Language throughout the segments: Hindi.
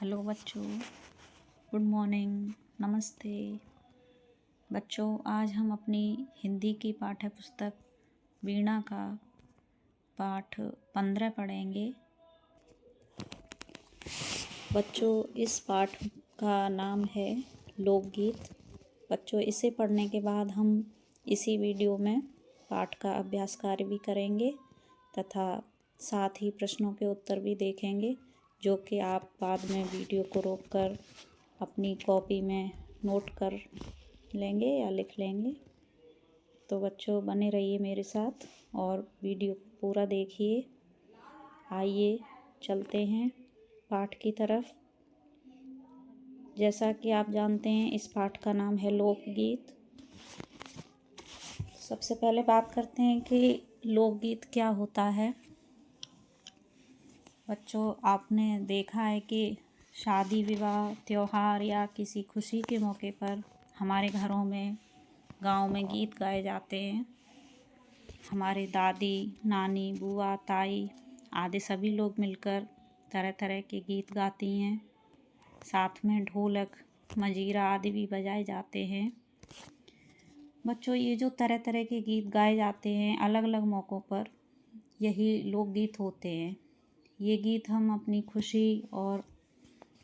हेलो बच्चों, गुड मॉर्निंग, नमस्ते। बच्चों, आज हम अपनी हिंदी की पाठ्य पुस्तक वीणा का पाठ 15 पढ़ेंगे। बच्चों, इस पाठ का नाम है लोकगीत। बच्चों, इसे पढ़ने के बाद हम इसी वीडियो में पाठ का अभ्यास कार्य भी करेंगे तथा साथ ही प्रश्नों के उत्तर भी देखेंगे, जो कि आप बाद में वीडियो को रोककर अपनी कॉपी में नोट कर लेंगे या लिख लेंगे। तो बच्चों, बने रहिए मेरे साथ और वीडियो पूरा देखिए। आइए चलते हैं पाठ की तरफ। जैसा कि आप जानते हैं, इस पाठ का नाम है लोकगीत। सबसे पहले बात करते हैं कि लोकगीत क्या होता है। बच्चों, आपने देखा है कि शादी विवाह त्योहार या किसी खुशी के मौके पर हमारे घरों में गांव में गीत गाए जाते हैं। हमारे दादी नानी बुआ ताई आदि सभी लोग मिलकर तरह तरह के गीत गाती हैं। साथ में ढोलक मंजीरा आदि भी बजाए जाते हैं। बच्चों, ये जो तरह तरह के गीत गाए जाते हैं अलग अलग मौक़ों पर, यही लोकगीत होते हैं। ये गीत हम अपनी खुशी और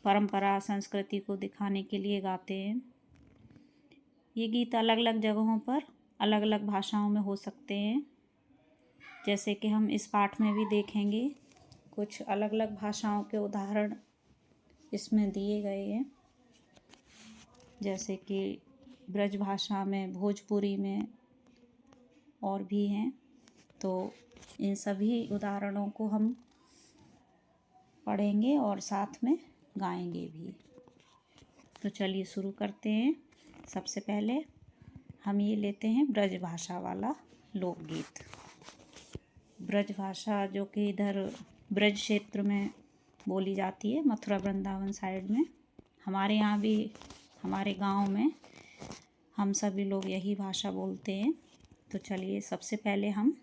परंपरा संस्कृति को दिखाने के लिए गाते हैं। ये गीत अलग अलग जगहों पर अलग अलग भाषाओं में हो सकते हैं, जैसे कि हम इस पाठ में भी देखेंगे। कुछ अलग अलग भाषाओं के उदाहरण इसमें दिए गए हैं, जैसे कि ब्रज भाषा में, भोजपुरी में और भी हैं। तो इन सभी उदाहरणों को हम पढ़ेंगे और साथ में गाएंगे भी। तो चलिए शुरू करते हैं। सबसे पहले हम ये लेते हैं ब्रज भाषा वाला लोकगीत। ब्रज भाषा जो कि इधर ब्रज क्षेत्र में बोली जाती है, मथुरा वृंदावन साइड में। हमारे यहाँ भी, हमारे गांव में हम सभी लोग यही भाषा बोलते हैं। तो चलिए सबसे पहले हम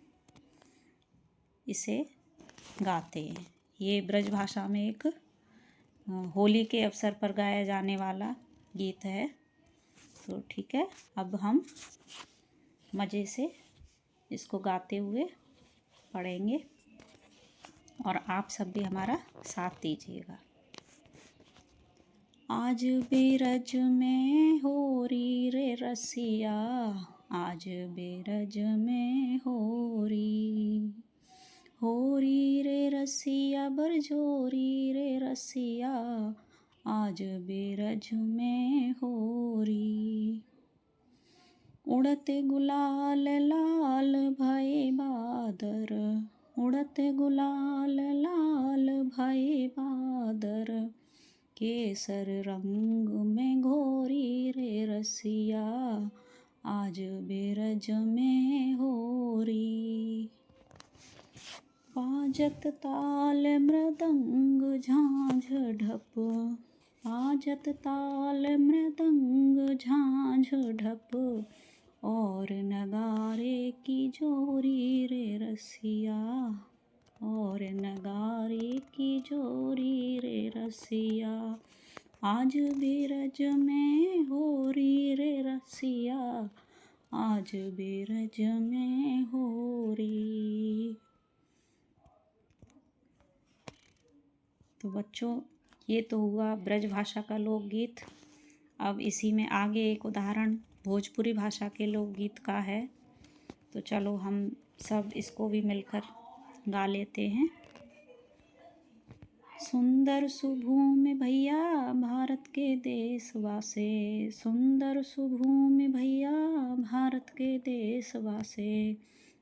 इसे गाते हैं। ये ब्रज भाषा में एक होली के अवसर पर गाया जाने वाला गीत है। तो ठीक है, अब हम मज़े से इसको गाते हुए पढ़ेंगे और आप सब भी हमारा साथ दीजिएगा। आज बेरज में होरी रे रसिया, आज बेरज में होरी रे रसिया, बरजोरी रे रसिया, आज बेरज में होरी। उड़ते गुलाल लाल भये बादर, उड़ते गुलाल लाल भये बादर, केसर रंग में घोरी रे रसिया, आज बेरज में होरी। बाजत ताल मृदंग झांझ ढप, बाजत ताल मृदंग झांझ ढप, और नगारे की जोरी रे रसिया, और नगारे की जोरी रे रसिया, आज बेरज में होरी रे रसिया, आज बेरज में होरी। तो बच्चों, ये तो हुआ ब्रज भाषा का लोकगीत। अब इसी में आगे एक उदाहरण भोजपुरी भाषा के लोकगीत का है। तो चलो हम सब इसको भी मिलकर गा लेते हैं। सुंदर सुभूमि भैया भारत के देशवासे, सुंदर सुभूमि भैया भारत के देशवासे,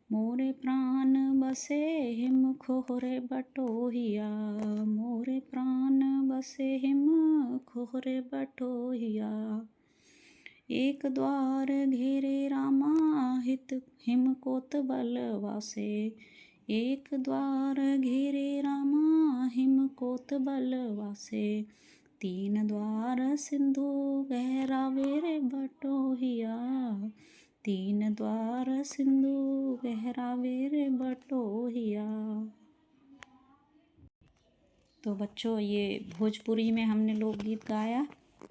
मोरे प्राण बसे हिम खोहरे बटोहिया, मोरे प्राण बसे हिम खोहरे बटोहिया। एक द्वार घेरे रामा हित हिम कोतबल वासे, एक द्वार घेरे रामा हिम कोतबल वासे, तीन द्वार सिंधु गहरावे रे बटोहिया, तीन द्वार सिंधु गहरावे रे बटोहिया। तो बच्चों, ये भोजपुरी में हमने लोकगीत गाया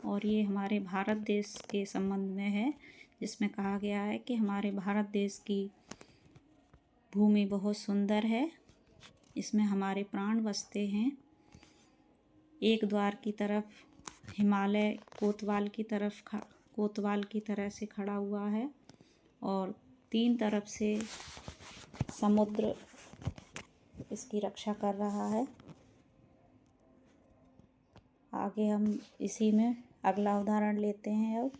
और ये हमारे भारत देश के संबंध में है, जिसमें कहा गया है कि हमारे भारत देश की भूमि बहुत सुंदर है, इसमें हमारे प्राण बसते हैं। एक द्वार की तरफ हिमालय कोतवाल की तरह से खड़ा हुआ है और 3 तरफ से समुद्र इसकी रक्षा कर रहा है। आगे हम इसी में अगला उदाहरण लेते हैं। अब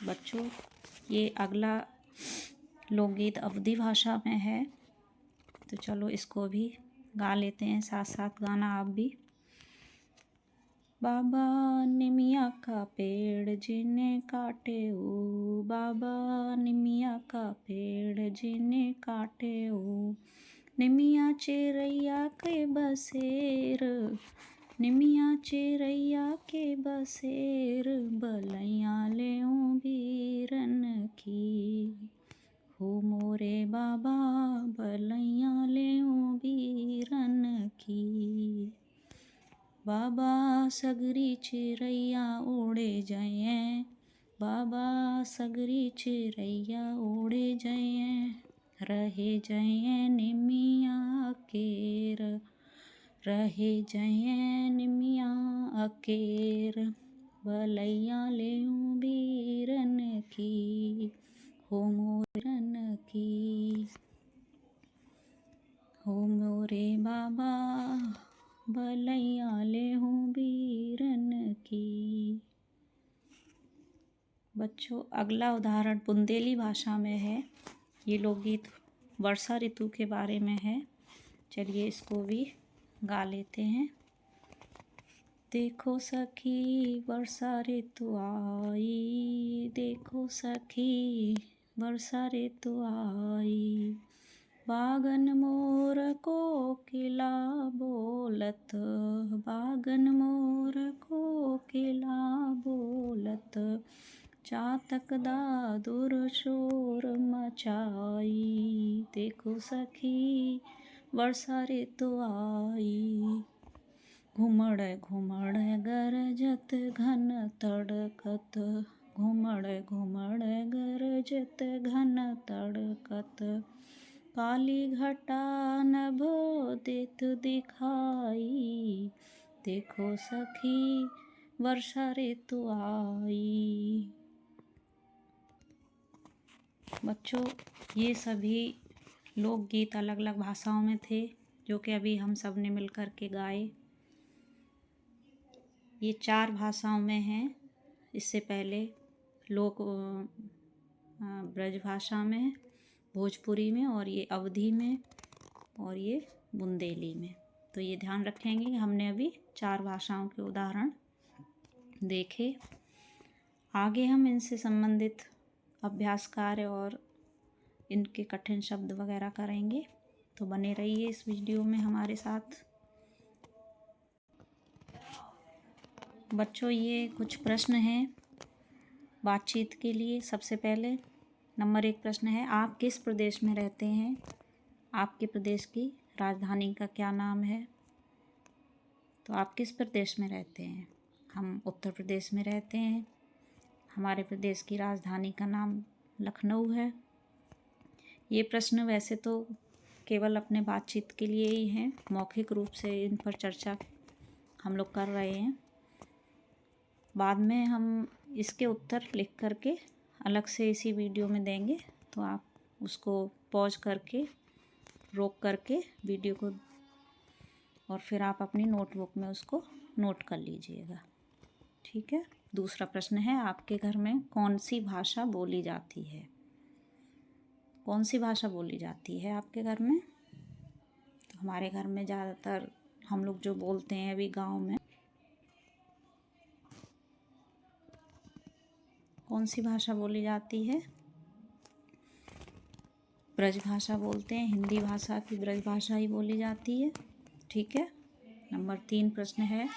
बच्चों, ये अगला लोकगीत अवधी भाषा में है, तो चलो इसको भी गा लेते हैं, साथ साथ गाना आप भी। बाबा निमिया का पेड़ जिन्हें काटे ओ, बाबा निमिया का पेड़ जिन्हें काटे ओ, निमिया चिरैया के बसेर, निमिया चिरैया के बसेर, बलैया ले बीरन की, हो मोरे बाबा बलैया ले बीरन की। बाबा सगरी चिरैया उड़े जाए, बाबा सगरी चिरैया उड़े जाए, रहे जाए निमिया केर, रहे जाए निमिया अकेर, बलैया ले बीरन की, हो मोरन की, हो मोरे बाबा बलैया ले बीरन की। बच्चों, अगला उदाहरण बुंदेली भाषा में है। ये लोकगीत वर्षा ऋतु के बारे में है। चलिए इसको भी गा लेते हैं। देखो सखी वर्षा ऋतु आई, देखो सखी वर्षा ऋतु आई, बागन मोर कोकिला बोलत, बागन मोर कोकिला बोलत, चातक दादुर शोर मचाई, देखो सखी वर्षा ऋतु आई, घुमड़ घुमड़ गरजत घन तड़कत, घुमड़ घुमड़ गरजत घन तड़कत, काली घटा नभो देत दिखाई, देखो सखी वर्षा ऋतु आई। बच्चों, ये सभी लोकगीत अलग अलग भाषाओं में थे, जो कि अभी हम सब ने मिल कर के गाए। ये 4 भाषाओं में हैं। इससे पहले लोक ब्रज भाषा में, भोजपुरी में, और ये अवधी में, और ये बुंदेली में। तो ये ध्यान रखेंगे कि हमने अभी 4 भाषाओं के उदाहरण देखे। आगे हम इनसे संबंधित अभ्यास कार्य और इनके कठिन शब्द वगैरह करेंगे, तो बने रहिए इस वीडियो में हमारे साथ। बच्चों, ये कुछ प्रश्न हैं बातचीत के लिए। सबसे पहले नंबर 1 प्रश्न है, आप किस प्रदेश में रहते हैं? आपके प्रदेश की राजधानी का क्या नाम है? तो आप किस प्रदेश में रहते हैं? हम उत्तर प्रदेश में रहते हैं। हमारे प्रदेश की राजधानी का नाम लखनऊ है। ये प्रश्न वैसे तो केवल अपने बातचीत के लिए ही हैं, मौखिक रूप से इन पर चर्चा हम लोग कर रहे हैं। बाद में हम इसके उत्तर लिख करके अलग से इसी वीडियो में देंगे, तो आप उसको पॉज करके, रोक करके वीडियो को, और फिर आप अपनी नोटबुक में उसको नोट कर लीजिएगा। ठीक है। दूसरा प्रश्न है, आपके घर में कौन सी भाषा बोली जाती है? कौन सी भाषा बोली जाती है आपके घर में? तो हमारे घर में ज़्यादातर हम लोग जो बोलते हैं अभी गांव में, कौन सी भाषा बोली जाती है? ब्रज भाषा बोलते हैं। हिंदी भाषा की ब्रज भाषा ही बोली जाती है। ठीक है। नंबर 3 प्रश्न है,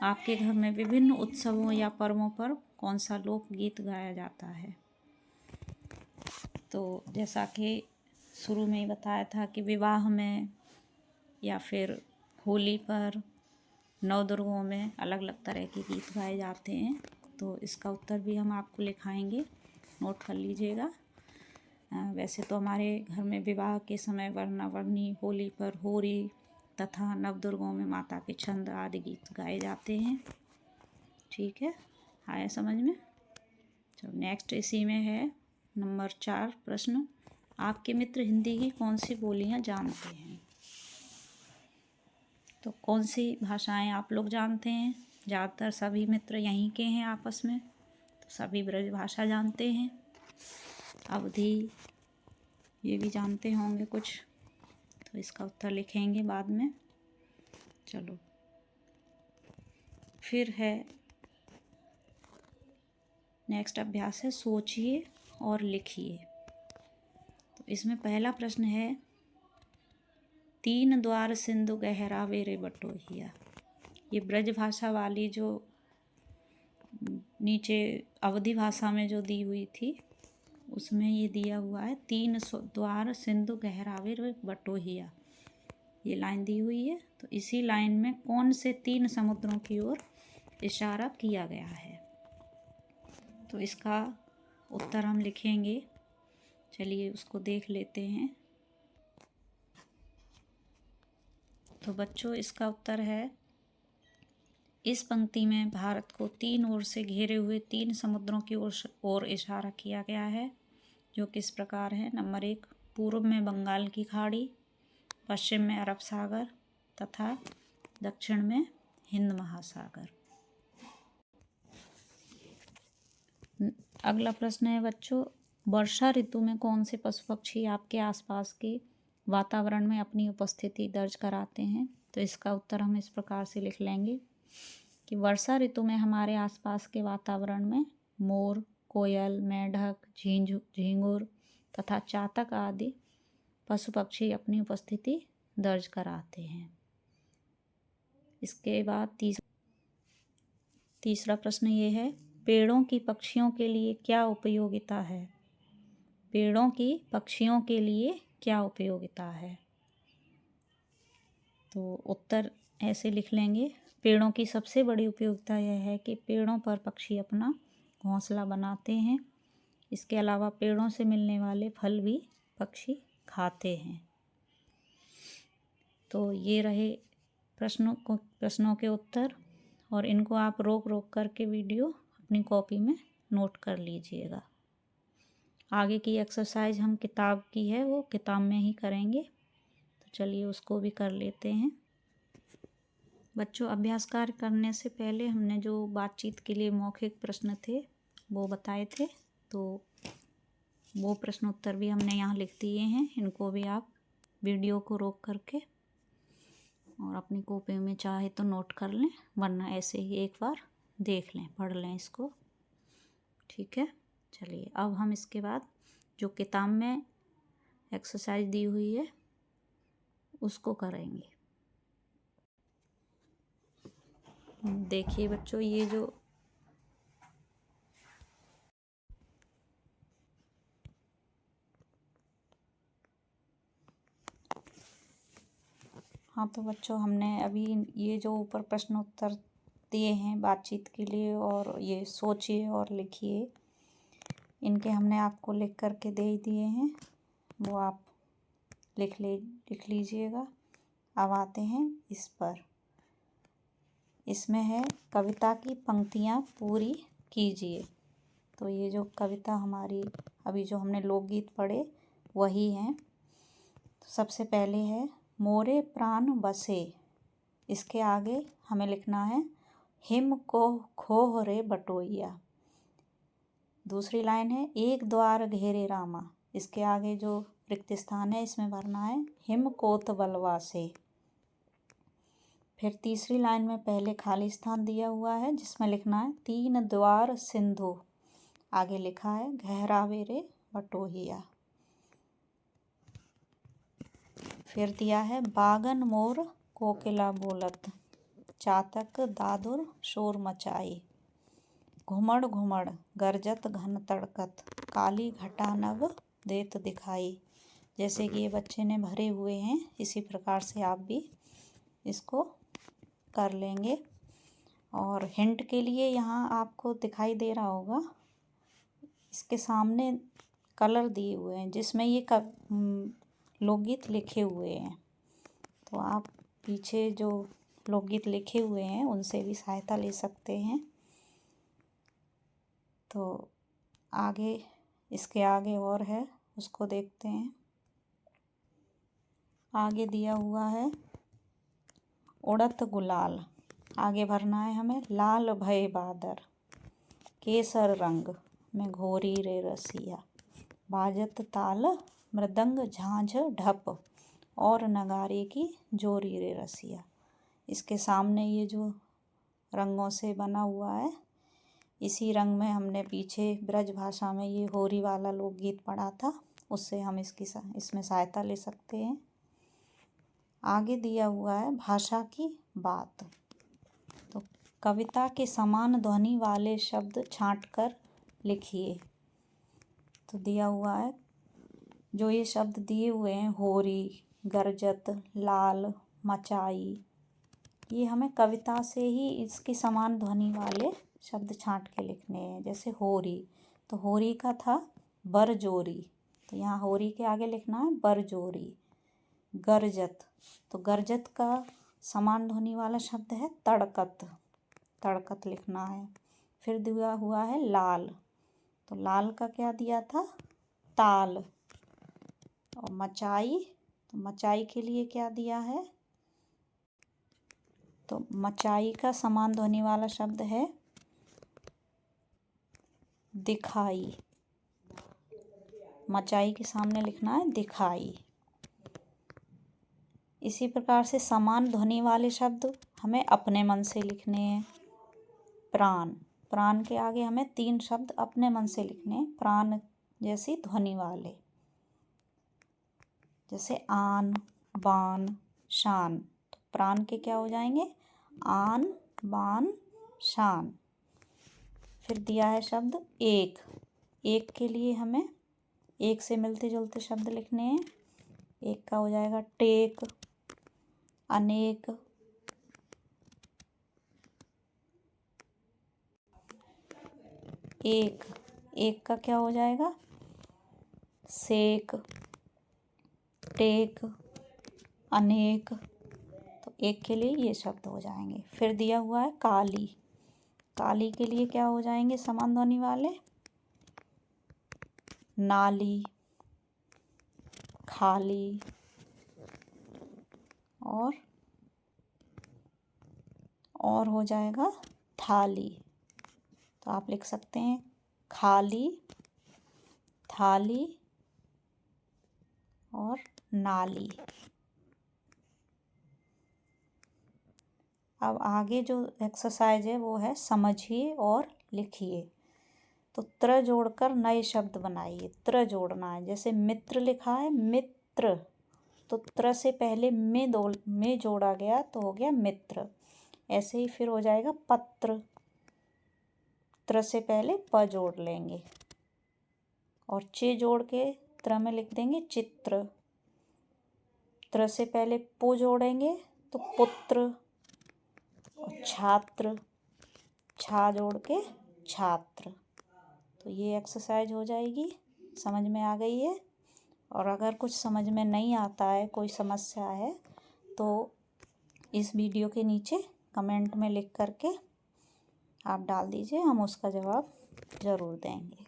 आपके घर में विभिन्न उत्सवों या पर्वों पर कौन सा लोकगीत गाया जाता है? तो जैसा कि शुरू में ही बताया था कि विवाह में या फिर होली पर नवदुर्गों में अलग अलग तरह के गीत गाए जाते हैं। तो इसका उत्तर भी हम आपको लिखाएंगे, नोट कर लीजिएगा। वैसे तो हमारे घर में विवाह के समय वरना वरनी, होली पर होरी तथा नवदुर्गों में माता के छंद आदि गीत गाए जाते हैं। ठीक है, आया समझ में। चलो नेक्स्ट इसी में है नंबर 4 प्रश्न। आपके मित्र हिंदी की कौन सी बोलियां जानते हैं? तो कौन सी भाषाएं आप लोग जानते हैं? ज़्यादातर सभी मित्र यहीं के हैं आपस में, तो सभी ब्रज भाषा जानते हैं। अवधी ये भी जानते होंगे कुछ, तो इसका उत्तर लिखेंगे बाद में। चलो फिर है नेक्स्ट अभ्यास है सोचिए और लिखिए। तो इसमें पहला प्रश्न है, तीन द्वार सिंधु गहरावे रे बटोहिया। ये ब्रज भाषा वाली जो नीचे अवधी भाषा में जो दी हुई थी उसमें ये दिया हुआ है, तीन द्वार सिंधु गहरावे रे बटोहिया, ये लाइन दी हुई है। तो इसी लाइन में कौन से तीन समुद्रों की ओर इशारा किया गया है? तो इसका उत्तर हम लिखेंगे। चलिए उसको देख लेते हैं। तो बच्चों इसका उत्तर है, इस पंक्ति में भारत को तीन ओर से घेरे हुए तीन समुद्रों की ओर इशारा किया गया है, जो किस प्रकार है। नंबर 1, पूर्व में बंगाल की खाड़ी, पश्चिम में अरब सागर तथा दक्षिण में हिंद महासागर। अगला प्रश्न है बच्चों, वर्षा ऋतु में कौन से पशु पक्षी आपके आसपास के वातावरण में अपनी उपस्थिति दर्ज कराते हैं? तो इसका उत्तर हम इस प्रकार से लिख लेंगे कि वर्षा ऋतु में हमारे आसपास के वातावरण में मोर, कोयल, मेंढक, झींगुर तथा चातक आदि पशु पक्षी अपनी उपस्थिति दर्ज कराते हैं। इसके बाद तीसरा प्रश्न ये है, पेड़ों की पक्षियों के लिए क्या उपयोगिता है? पेड़ों की पक्षियों के लिए क्या उपयोगिता है? तो उत्तर ऐसे लिख लेंगे, पेड़ों की सबसे बड़ी उपयोगिता यह है कि पेड़ों पर पक्षी अपना घोंसला बनाते हैं। इसके अलावा पेड़ों से मिलने वाले फल भी पक्षी खाते हैं। तो ये रहे प्रश्नों के उत्तर, और इनको आप रोक रोक करके वीडियो अपनी कॉपी में नोट कर लीजिएगा। आगे की एक्सरसाइज हम किताब की है वो किताब में ही करेंगे, तो चलिए उसको भी कर लेते हैं। बच्चों अभ्यास कार्य करने से पहले हमने जो बातचीत के लिए मौखिक प्रश्न थे वो बताए थे, तो वो प्रश्न उत्तर भी हमने यहाँ लिख दिए हैं। इनको भी आप वीडियो को रोक करके और अपनी कॉपी में चाहे तो नोट कर लें, वरना ऐसे ही एक बार देख लें, पढ़ लें इसको। ठीक है, चलिए अब हम इसके बाद जो किताब में एक्सरसाइज दी हुई है उसको करेंगे। देखिए बच्चों, ये जो हाँ, तो बच्चों हमने अभी ये जो ऊपर प्रश्न उत्तर दिए हैं बातचीत के लिए, और ये सोचिए और लिखिए, इनके हमने आपको लिख करके दे ही दिए हैं, वो आप लिख लीजिएगा। अब आते हैं इस पर। इसमें है, कविता की पंक्तियाँ पूरी कीजिए। तो ये जो कविता हमारी अभी जो हमने लोकगीत पढ़े वही हैं। तो सबसे पहले है, मोरे प्राण बसे, इसके आगे हमें लिखना है, हिम को खोह रे बटोइया। दूसरी लाइन है, एक द्वार घेरे रामा, इसके आगे जो रिक्त स्थान है इसमें भरना है, हिम कोत बलवा से। फिर तीसरी लाइन में पहले खाली स्थान दिया हुआ है जिसमें लिखना है, तीन द्वार सिंधु, आगे लिखा है, गहरावे रे बटोहिया। फिर दिया है, बागन मोर कोकिला बोलत, चातक दादुर शोर मचाई, घुमड़ घुमड़ गरजत घन तड़कत, काली घटा नभ देत दिखाई, जैसे कि ये बच्चे ने भरे हुए हैं, इसी प्रकार से आप भी इसको कर लेंगे। और हिंट के लिए यहाँ आपको दिखाई दे रहा होगा, इसके सामने कलर दिए हुए हैं जिसमें ये लोकगीत लिखे हुए हैं। तो आप पीछे जो लोकगीत लिखे हुए हैं उनसे भी सहायता ले सकते हैं। तो आगे, इसके आगे और है, उसको देखते हैं। आगे दिया हुआ है उड़त गुलाल। आगे भरना है हमें। लाल भय बादर, केसर रंग में घोरी रे रसिया, बाजत ताल मृदंग झांझ ढप, और नगारे की जोरी रे रसिया। इसके सामने ये जो रंगों से बना हुआ है, इसी रंग में हमने पीछे ब्रज भाषा में ये होरी वाला लोकगीत पढ़ा था, उससे हम इसमें सहायता ले सकते हैं। आगे दिया हुआ है भाषा की बात। तो कविता के समान ध्वनि वाले शब्द छांटकर लिखिए। तो दिया हुआ है, जो ये शब्द दिए हुए हैं, होरी, गरजत, लाल, मचाई, ये हमें कविता से ही इसकी समान ध्वनि वाले शब्द छांट के लिखने हैं। जैसे होरी, तो होरी का था बरजोरी, तो यहाँ होरी के आगे लिखना है बरजोरी। गरजत, तो गरजत का समान ध्वनि वाला शब्द है तड़कत, तड़कत लिखना है। फिर दिया हुआ है लाल, तो लाल का क्या दिया था, ताल। और मचाई, तो मचाई के लिए क्या दिया है, तो मचाई का समान ध्वनि वाला शब्द है दिखाई। मचाई के सामने लिखना है दिखाई। इसी प्रकार से समान ध्वनि वाले शब्द हमें अपने मन से लिखने हैं। प्राण, प्राण के आगे हमें 3 शब्द अपने मन से लिखने हैं, प्राण जैसी ध्वनि वाले। जैसे आन, बान, शान, तो प्राण के क्या हो जाएंगे, आन, बान, शान। फिर दिया है शब्द एक। एक के लिए हमें एक से मिलते जुलते शब्द लिखने हैं। एक का हो जाएगा टेक, अनेक, एक। एक का क्या हो जाएगा, सेक, टेक, अनेक। तो एक के लिए ये शब्द हो जाएंगे। फिर दिया हुआ है काली। काली के लिए क्या हो जाएंगे समान ध्वनि वाले, नाली, खाली, और हो जाएगा थाली। तो आप लिख सकते हैं खाली, थाली और नाली। अब आगे जो एक्सरसाइज है वो है समझिए और लिखिए। तो त्र जोड़कर नए शब्द बनाइए। त्र जोड़ना है, जैसे मित्र लिखा है मित्र, तो त्र से पहले में जोड़ा गया तो हो गया मित्र। ऐसे ही फिर हो जाएगा पत्र, त्र से पहले प जोड़ लेंगे और चे जोड़ के त्र में लिख देंगे चित्र। त्र से पहले पु जोड़ेंगे तो पुत्र, और छात्र, छा जोड़ के छात्र। तो ये एक्सरसाइज हो जाएगी। समझ में आ गई है? और अगर कुछ समझ में नहीं आता है, कोई समस्या है, तो इस वीडियो के नीचे कमेंट में लिख करके आप डाल दीजिए, हम उसका जवाब ज़रूर देंगे।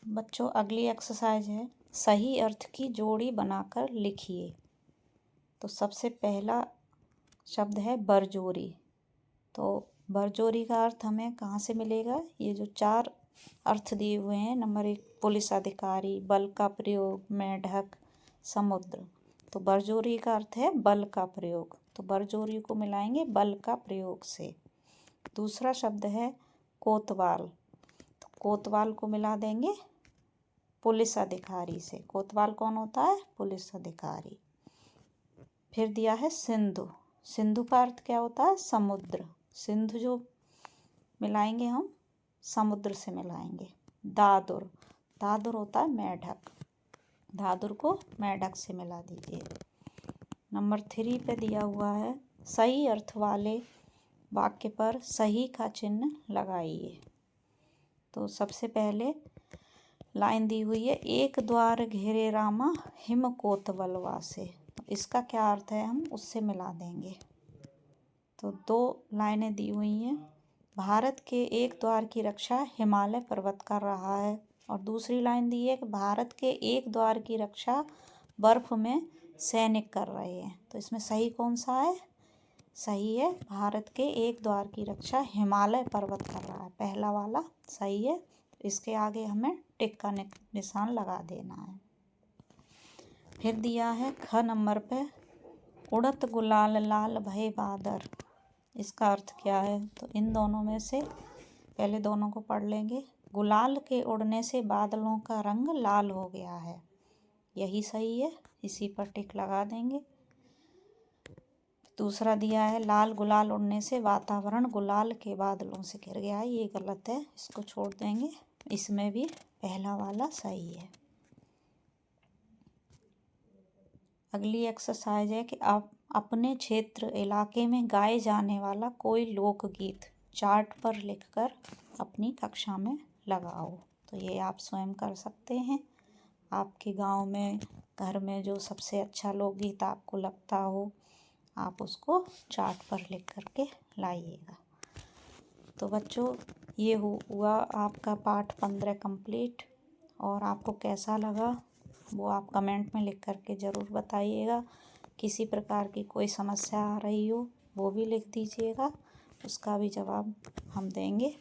बच्चों, अगली एक्सरसाइज है सही अर्थ की जोड़ी बनाकर लिखिए। तो सबसे पहला शब्द है बरजोरी। तो बरजोरी का अर्थ हमें कहाँ से मिलेगा, ये जो 4 अर्थ दिए हुए हैं। नंबर 1 पुलिस अधिकारी, बल का प्रयोग, मेढक, समुद्र। तो बरजोरी का अर्थ है बल का प्रयोग, तो बरजोरी को मिलाएंगे बल का प्रयोग से। दूसरा शब्द है कोतवाल, तो कोतवाल को मिला देंगे पुलिस अधिकारी से। कोतवाल कौन होता है, पुलिस अधिकारी। फिर दिया है सिंधु। सिंधु का अर्थ क्या होता है, समुद्र। सिंधु जो मिलाएंगे हम समुद्र से मिलाएंगे। दादुर, धाधुर होता है मेढक, धाधुर को मेढक से मिला दीजिए। नंबर 3 पे दिया हुआ है सही अर्थ वाले वाक्य पर सही का चिन्ह लगाइए। तो सबसे पहले लाइन दी हुई है, एक द्वार घेरे रामा हिम कोतवलवा से। तो इसका क्या अर्थ है, हम उससे मिला देंगे। तो 2 लाइनें दी हुई हैं, भारत के एक द्वार की रक्षा हिमालय पर्वत कर रहा है। और दूसरी लाइन दी है कि भारत के एक द्वार की रक्षा बर्फ में सैनिक कर रहे हैं। तो इसमें सही कौन सा है, सही है भारत के एक द्वार की रक्षा हिमालय पर्वत कर रहा है, पहला वाला सही है। इसके आगे हमें टिक का निशान लगा देना है। फिर दिया है ख नंबर पे, उड़त गुलाल लाल भय बादर। इसका अर्थ क्या है, तो इन दोनों में से पहले दोनों को पढ़ लेंगे। गुलाल के उड़ने से बादलों का रंग लाल हो गया है, यही सही है, इसी पर टिक लगा देंगे। दूसरा दिया है लाल गुलाल उड़ने से वातावरण गुलाल के बादलों से घिर गया है, ये गलत है, इसको छोड़ देंगे। इसमें भी पहला वाला सही है। अगली एक्सरसाइज है कि आप अपने क्षेत्र इलाके में गाए जाने वाला कोई लोकगीत चार्ट पर लिखकर अपनी कक्षा में लगाओ। तो ये आप स्वयं कर सकते हैं। आपके गांव में, घर में जो सबसे अच्छा लोकगीत आपको लगता हो, आप उसको चार्ट पर लिख करके लाइएगा। तो बच्चों, ये हुआ आपका पाठ 15 कंप्लीट। और आपको कैसा लगा वो आप कमेंट में लिख करके ज़रूर बताइएगा। किसी प्रकार की कोई समस्या आ रही हो वो भी लिख दीजिएगा, उसका भी जवाब हम देंगे।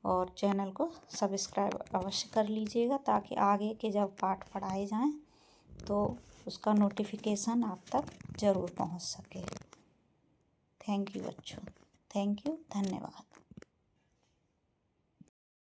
और चैनल को सब्सक्राइब अवश्य कर लीजिएगा, ताकि आगे के जब पाठ पढ़ाए जाएं तो उसका नोटिफिकेशन आप तक ज़रूर पहुंच सके। थैंक यू बच्चों, थैंक यू, धन्यवाद।